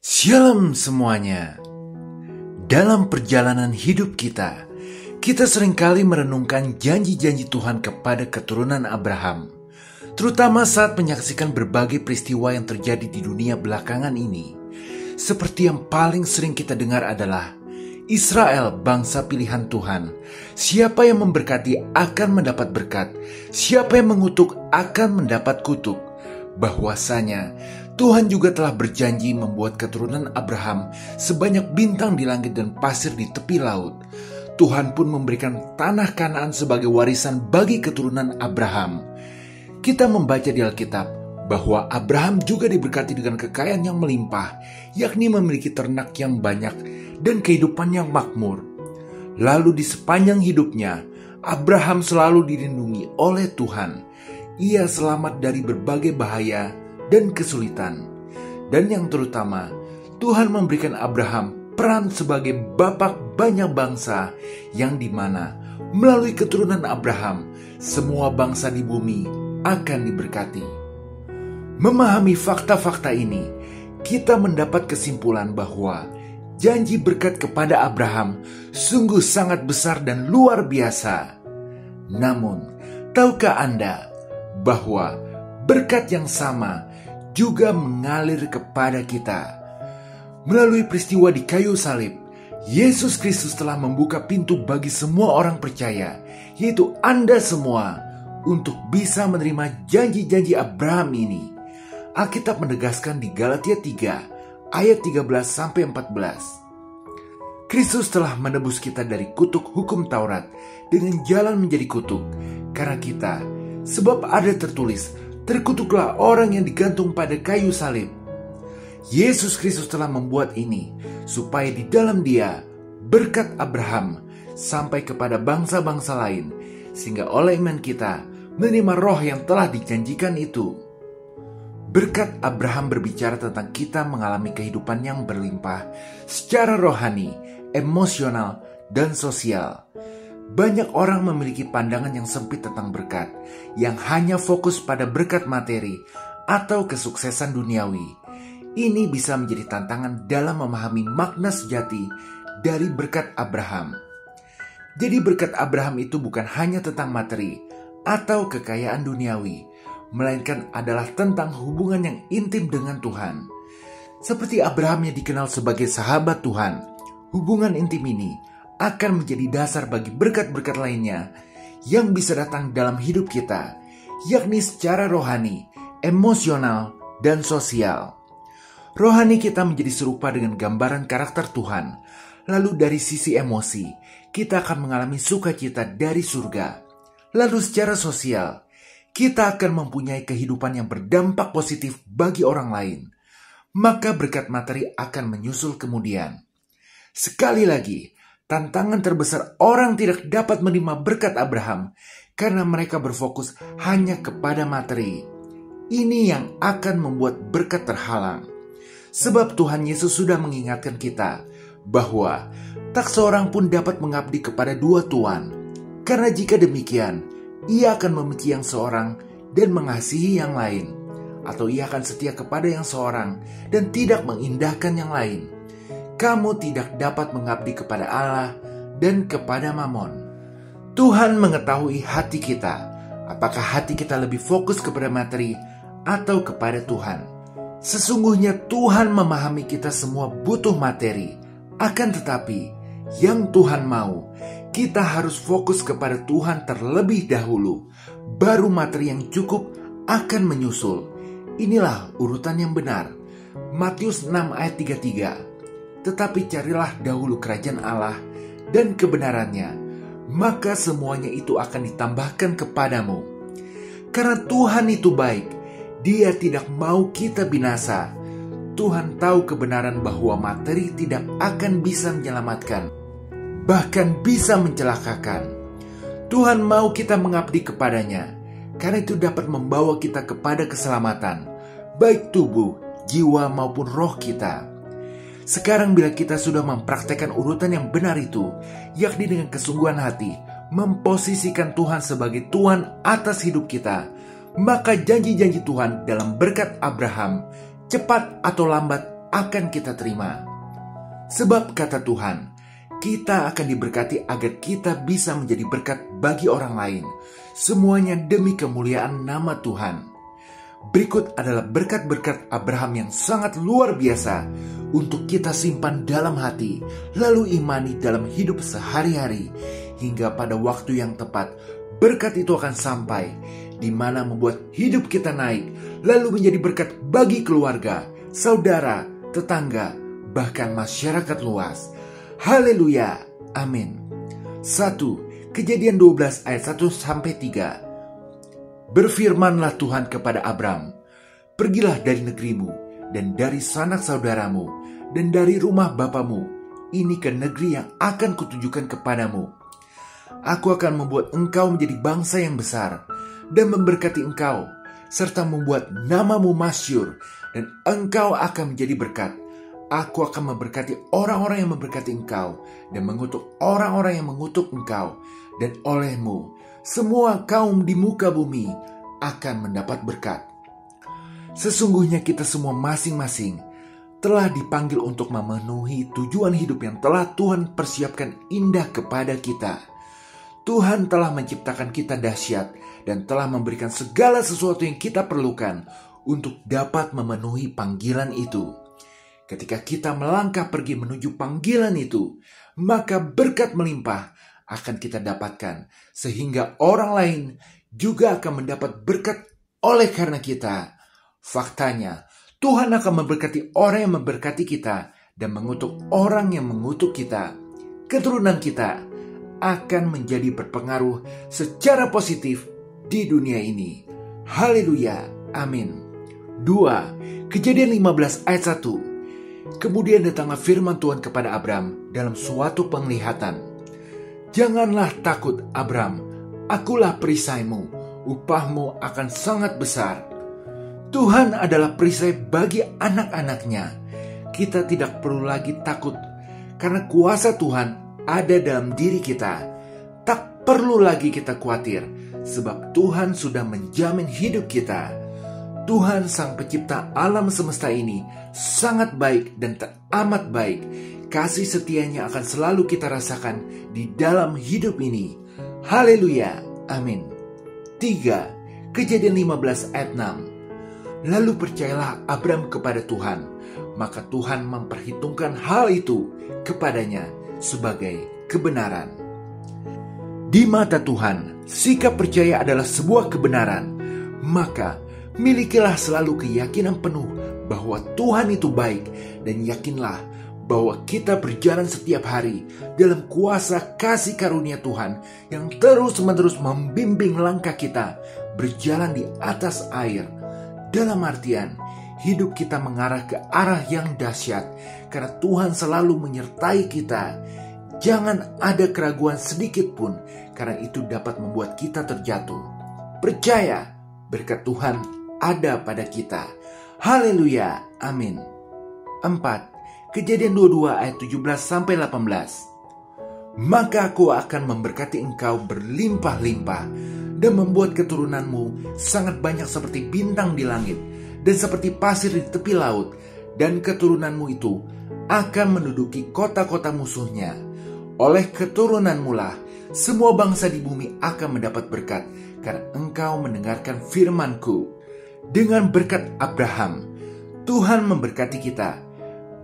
Shalom semuanya. Dalam perjalanan hidup kita seringkali merenungkan janji-janji Tuhan kepada keturunan Abraham, terutama saat menyaksikan berbagai peristiwa yang terjadi di dunia belakangan ini. Seperti yang paling sering kita dengar adalah Israel, bangsa pilihan Tuhan. Siapa yang memberkati akan mendapat berkat, siapa yang mengutuk akan mendapat kutuk. Bahwasanya Tuhan juga telah berjanji membuat keturunan Abraham sebanyak bintang di langit dan pasir di tepi laut. Tuhan pun memberikan tanah Kanaan sebagai warisan bagi keturunan Abraham. Kita membaca di Alkitab bahwa Abraham juga diberkati dengan kekayaan yang melimpah, yakni memiliki ternak yang banyak dan kehidupan yang makmur. Lalu di sepanjang hidupnya, Abraham selalu dilindungi oleh Tuhan. Ia selamat dari berbagai bahaya dan kesulitan. Dan yang terutama, Tuhan memberikan Abraham peran sebagai bapak banyak bangsa, yang dimana melalui keturunan Abraham, semua bangsa di bumi akan diberkati. Memahami fakta-fakta ini, kita mendapat kesimpulan bahwa janji berkat kepada Abraham sungguh sangat besar dan luar biasa. Namun, tahukah Anda bahwa berkat yang sama juga mengalir kepada kita? Melalui peristiwa di kayu salib, Yesus Kristus telah membuka pintu bagi semua orang percaya, yaitu Anda semua, untuk bisa menerima janji-janji Abraham ini. Alkitab menegaskan di Galatia 3 ayat 13-14. Kristus telah menebus kita dari kutuk hukum Taurat dengan jalan menjadi kutuk karena kita. Sebab ada tertulis, terkutuklah orang yang digantung pada kayu salib. Yesus Kristus telah membuat ini supaya di dalam Dia berkat Abraham sampai kepada bangsa-bangsa lain, sehingga oleh iman kita menerima roh yang telah dijanjikan itu. Berkat Abraham berbicara tentang kita mengalami kehidupan yang berlimpah secara rohani, emosional, dan sosial. Banyak orang memiliki pandangan yang sempit tentang berkat, yang hanya fokus pada berkat materi atau kesuksesan duniawi. Ini bisa menjadi tantangan dalam memahami makna sejati dari berkat Abraham. Jadi berkat Abraham itu bukan hanya tentang materi atau kekayaan duniawi, melainkan adalah tentang hubungan yang intim dengan Tuhan. Seperti Abraham yang dikenal sebagai sahabat Tuhan, hubungan intim ini akan menjadi dasar bagi berkat-berkat lainnya yang bisa datang dalam hidup kita, yakni secara rohani, emosional, dan sosial. Rohani kita menjadi serupa dengan gambaran karakter Tuhan. Lalu dari sisi emosi, kita akan mengalami sukacita dari surga. Lalu secara sosial, kita akan mempunyai kehidupan yang berdampak positif bagi orang lain. Maka berkat materi akan menyusul kemudian. Sekali lagi, tantangan terbesar orang tidak dapat menerima berkat Abraham karena mereka berfokus hanya kepada materi. Ini yang akan membuat berkat terhalang. Sebab Tuhan Yesus sudah mengingatkan kita bahwa tak seorang pun dapat mengabdi kepada dua tuan. Karena jika demikian, ia akan membenci yang seorang dan mengasihi yang lain. Atau ia akan setia kepada yang seorang dan tidak mengindahkan yang lain. Kamu tidak dapat mengabdi kepada Allah dan kepada Mamon. Tuhan mengetahui hati kita. Apakah hati kita lebih fokus kepada materi atau kepada Tuhan? Sesungguhnya Tuhan memahami kita semua butuh materi. Akan tetapi, yang Tuhan mau, kita harus fokus kepada Tuhan terlebih dahulu. Baru materi yang cukup akan menyusul. Inilah urutan yang benar. Matius 6 ayat 33. Tetapi carilah dahulu kerajaan Allah dan kebenarannya, maka semuanya itu akan ditambahkan kepadamu. Karena Tuhan itu baik, Dia tidak mau kita binasa. Tuhan tahu kebenaran bahwa materi tidak akan bisa menyelamatkan, bahkan bisa mencelakakan. Tuhan mau kita mengabdi kepadanya, karena itu dapat membawa kita kepada keselamatan, baik tubuh, jiwa maupun roh kita. Sekarang bila kita sudah mempraktekkan urutan yang benar itu, yakni dengan kesungguhan hati, memposisikan Tuhan sebagai Tuhan atas hidup kita, maka janji-janji Tuhan dalam berkat Abraham cepat atau lambat akan kita terima. Sebab kata Tuhan, kita akan diberkati agar kita bisa menjadi berkat bagi orang lain. Semuanya demi kemuliaan nama Tuhan. Berikut adalah berkat-berkat Abraham yang sangat luar biasa untuk kita simpan dalam hati, lalu imani dalam hidup sehari-hari, hingga pada waktu yang tepat berkat itu akan sampai, di mana membuat hidup kita naik, lalu menjadi berkat bagi keluarga, saudara, tetangga, bahkan masyarakat luas. Haleluya, amin. 1 Kejadian 12 ayat 1-3. Berfirmanlah Tuhan kepada Abram, pergilah dari negerimu, dan dari sanak saudaramu, dan dari rumah bapamu, ini ke negeri yang akan kutunjukkan kepadamu. Aku akan membuat engkau menjadi bangsa yang besar, dan memberkati engkau, serta membuat namamu masyhur, dan engkau akan menjadi berkat. Aku akan memberkati orang-orang yang memberkati engkau, dan mengutuk orang-orang yang mengutuk engkau, dan olehmu semua kaum di muka bumi akan mendapat berkat. Sesungguhnya kita semua masing-masing telah dipanggil untuk memenuhi tujuan hidup yang telah Tuhan persiapkan indah kepada kita. Tuhan telah menciptakan kita dahsyat dan telah memberikan segala sesuatu yang kita perlukan untuk dapat memenuhi panggilan itu. Ketika kita melangkah pergi menuju panggilan itu, maka berkat melimpah akan kita dapatkan, sehingga orang lain juga akan mendapat berkat oleh karena kita. Faktanya, Tuhan akan memberkati orang yang memberkati kita dan mengutuk orang yang mengutuk kita. Keturunan kita akan menjadi berpengaruh secara positif di dunia ini. Haleluya, amin. 2 Kejadian 15 ayat 1. Kemudian datanglah firman Tuhan kepada Abram dalam suatu penglihatan. Janganlah takut, Abram, akulah perisaimu, upahmu akan sangat besar. Tuhan adalah perisai bagi anak-anaknya. Kita tidak perlu lagi takut, karena kuasa Tuhan ada dalam diri kita. Tak perlu lagi kita khawatir, sebab Tuhan sudah menjamin hidup kita. Tuhan Sang Pencipta alam semesta ini sangat baik dan teramat baik. Kasih setianya akan selalu kita rasakan di dalam hidup ini. Haleluya, amin. 3 Kejadian 15 ayat 6. Lalu percayalah Abram kepada Tuhan, maka Tuhan memperhitungkan hal itu kepadanya sebagai kebenaran. Di mata Tuhan, sikap percaya adalah sebuah kebenaran. Maka milikilah selalu keyakinan penuh bahwa Tuhan itu baik, dan yakinlah bahwa kita berjalan setiap hari dalam kuasa kasih karunia Tuhan yang terus-menerus membimbing langkah kita berjalan di atas air. Dalam artian, hidup kita mengarah ke arah yang dahsyat karena Tuhan selalu menyertai kita. Jangan ada keraguan sedikit pun, karena itu dapat membuat kita terjatuh. Percaya, berkat Tuhan ada pada kita. Haleluya, amin. 4 Kejadian 22 ayat 17-18. Maka aku akan memberkati engkau berlimpah-limpah dan membuat keturunanmu sangat banyak seperti bintang di langit dan seperti pasir di tepi laut, dan keturunanmu itu akan menduduki kota-kota musuhnya. Oleh keturunanmu lah semua bangsa di bumi akan mendapat berkat, karena engkau mendengarkan firman-Ku. Dengan berkat Abraham, Tuhan memberkati kita.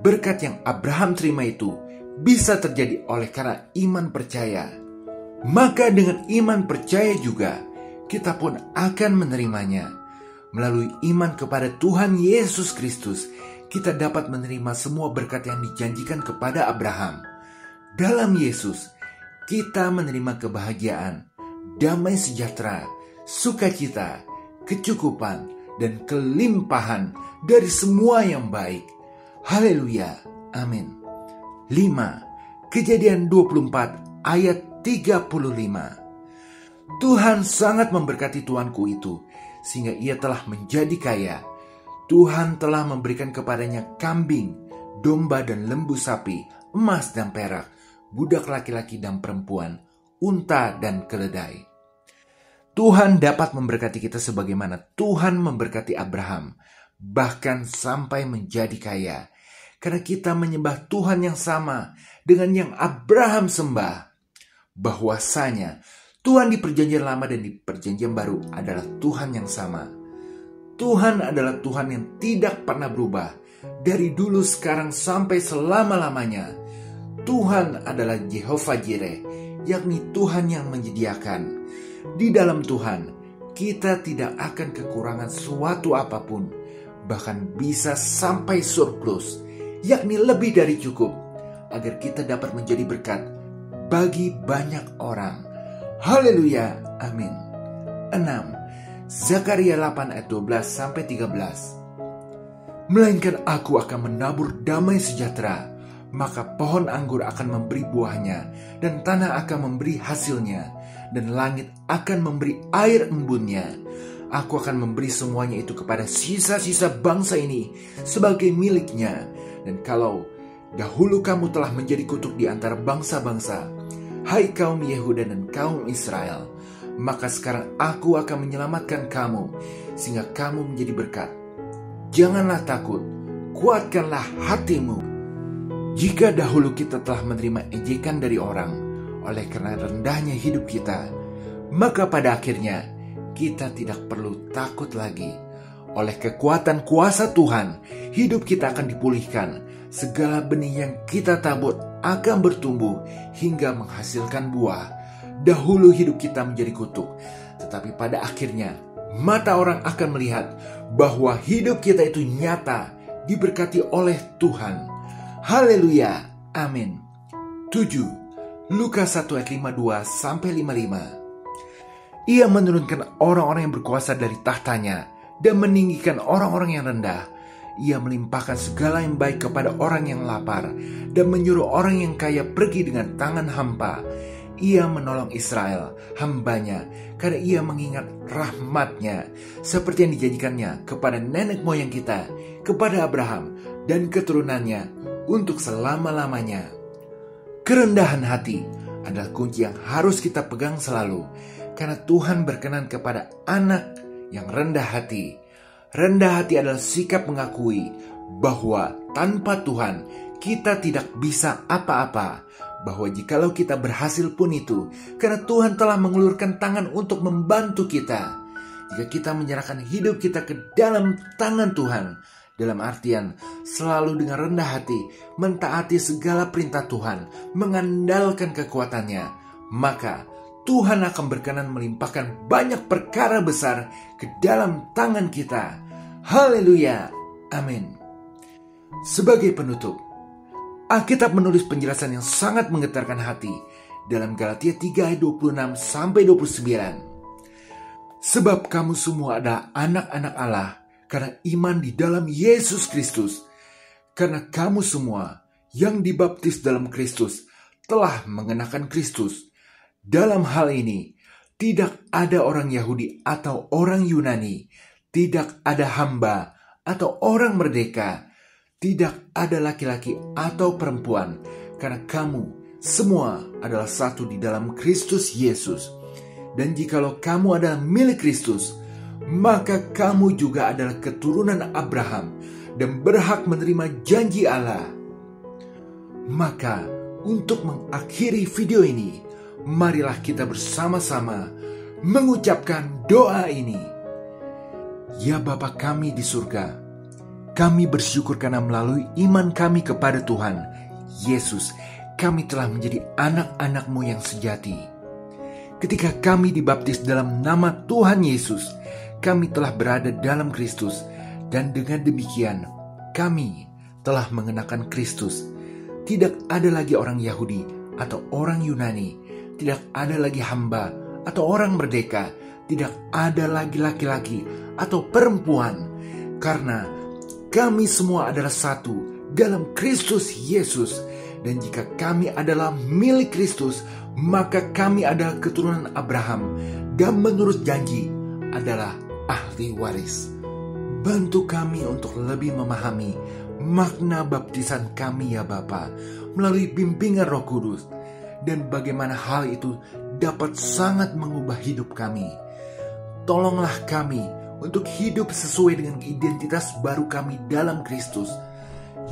Berkat yang Abraham terima itu bisa terjadi oleh karena iman percaya. Maka dengan iman percaya juga kita pun akan menerimanya. Melalui iman kepada Tuhan Yesus Kristus, kita dapat menerima semua berkat yang dijanjikan kepada Abraham. Dalam Yesus, kita menerima kebahagiaan, damai sejahtera, sukacita, kecukupan, dan kelimpahan dari semua yang baik. Haleluya, amin. 5 Kejadian 24 ayat 35. Tuhan sangat memberkati tuanku itu, sehingga ia telah menjadi kaya. Tuhan telah memberikan kepadanya kambing, domba dan lembu sapi, emas dan perak, budak laki-laki dan perempuan, unta dan keledai. Tuhan dapat memberkati kita sebagaimana Tuhan memberkati Abraham, bahkan sampai menjadi kaya. karena kita menyembah Tuhan yang sama dengan yang Abraham sembah. Bahwasanya Tuhan di perjanjian lama dan di perjanjian baru adalah Tuhan yang sama. Tuhan adalah Tuhan yang tidak pernah berubah, dari dulu, sekarang, sampai selama-lamanya. Tuhan adalah Jehovah Jireh, yakni Tuhan yang menyediakan. Di dalam Tuhan, kita tidak akan kekurangan suatu apapun, bahkan bisa sampai surplus, yakni lebih dari cukup, agar kita dapat menjadi berkat bagi banyak orang. Haleluya, amin. 6. Zakaria 8 ayat 12-13. Melainkan aku akan menabur damai sejahtera, maka pohon anggur akan memberi buahnya, dan tanah akan memberi hasilnya, dan langit akan memberi air embunnya. Aku akan memberi semuanya itu kepada sisa-sisa bangsa ini sebagai miliknya. Dan kalau dahulu kamu telah menjadi kutuk di antara bangsa-bangsa, hai kaum Yehuda dan kaum Israel, maka sekarang aku akan menyelamatkan kamu, sehingga kamu menjadi berkat. Janganlah takut, kuatkanlah hatimu. Jika dahulu kita telah menerima ejekan dari orang, oleh karena rendahnya hidup kita, maka pada akhirnya kita tidak perlu takut lagi. Oleh kekuatan kuasa Tuhan, hidup kita akan dipulihkan. Segala benih yang kita tabur akan bertumbuh hingga menghasilkan buah. Dahulu hidup kita menjadi kutuk, tetapi pada akhirnya mata orang akan melihat bahwa hidup kita itu nyata, diberkati oleh Tuhan. Haleluya, amin. 7. Lukas 1 ayat 52-55. Ia menurunkan orang-orang yang berkuasa dari tahtanya dan meninggikan orang-orang yang rendah. Ia melimpahkan segala yang baik kepada orang yang lapar dan menyuruh orang yang kaya pergi dengan tangan hampa. Ia menolong Israel, hambanya, karena ia mengingat rahmatnya, seperti yang dijanjikannya kepada nenek moyang kita, kepada Abraham dan keturunannya untuk selama-lamanya. Kerendahan hati adalah kunci yang harus kita pegang selalu, karena Tuhan berkenan kepada anak yang rendah hati. Rendah hati adalah sikap mengakui bahwa tanpa Tuhan kita tidak bisa apa-apa, bahwa jikalau kita berhasil pun itu karena Tuhan telah mengulurkan tangan untuk membantu kita. Jika kita menyerahkan hidup kita ke dalam tangan Tuhan, dalam artian selalu dengan rendah hati mentaati segala perintah Tuhan, mengandalkan kekuatannya, maka Tuhan akan berkenan melimpahkan banyak perkara besar ke dalam tangan kita. Haleluya, amin. Sebagai penutup, Alkitab menulis penjelasan yang sangat menggetarkan hati dalam Galatia 3 ayat 26-29. Sebab kamu semua adalah anak-anak Allah karena iman di dalam Yesus Kristus. Karena kamu semua yang dibaptis dalam Kristus telah mengenakan Kristus. Dalam hal ini, tidak ada orang Yahudi atau orang Yunani, tidak ada hamba atau orang merdeka, tidak ada laki-laki atau perempuan, karena kamu semua adalah satu di dalam Kristus Yesus. Dan jikalau kamu adalah milik Kristus, maka kamu juga adalah keturunan Abraham dan berhak menerima janji Allah. Maka untuk mengakhiri video ini, marilah kita bersama-sama mengucapkan doa ini. Ya Bapa kami di surga, kami bersyukur karena melalui iman kami kepada Tuhan Yesus, kami telah menjadi anak-anak-Mu yang sejati. Ketika kami dibaptis dalam nama Tuhan Yesus, kami telah berada dalam Kristus, dan dengan demikian kami telah mengenakan Kristus. Tidak ada lagi orang Yahudi atau orang Yunani, tidak ada lagi hamba atau orang merdeka, tidak ada lagi laki-laki atau perempuan, karena kami semua adalah satu dalam Kristus Yesus. Dan jika kami adalah milik Kristus, maka kami adalah keturunan Abraham dan menurut janji adalah ahli waris. Bantu kami untuk lebih memahami makna baptisan kami ya Bapa melalui bimbingan Roh Kudus, dan bagaimana hal itu dapat sangat mengubah hidup kami. Tolonglah kami untuk hidup sesuai dengan identitas baru kami dalam Kristus.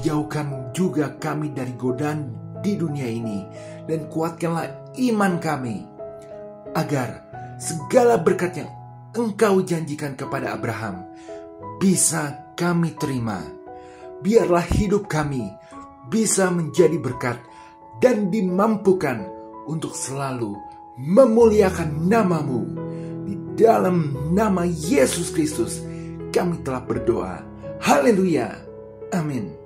jauhkan juga kami dari godaan di dunia ini, dan kuatkanlah iman kami, agar segala berkat yang Engkau janjikan kepada Abraham bisa kami terima. Biarlah hidup kami bisa menjadi berkat dan dimampukan untuk selalu memuliakan nama-Mu. Di dalam nama Yesus Kristus kami telah berdoa. Haleluya. Amin.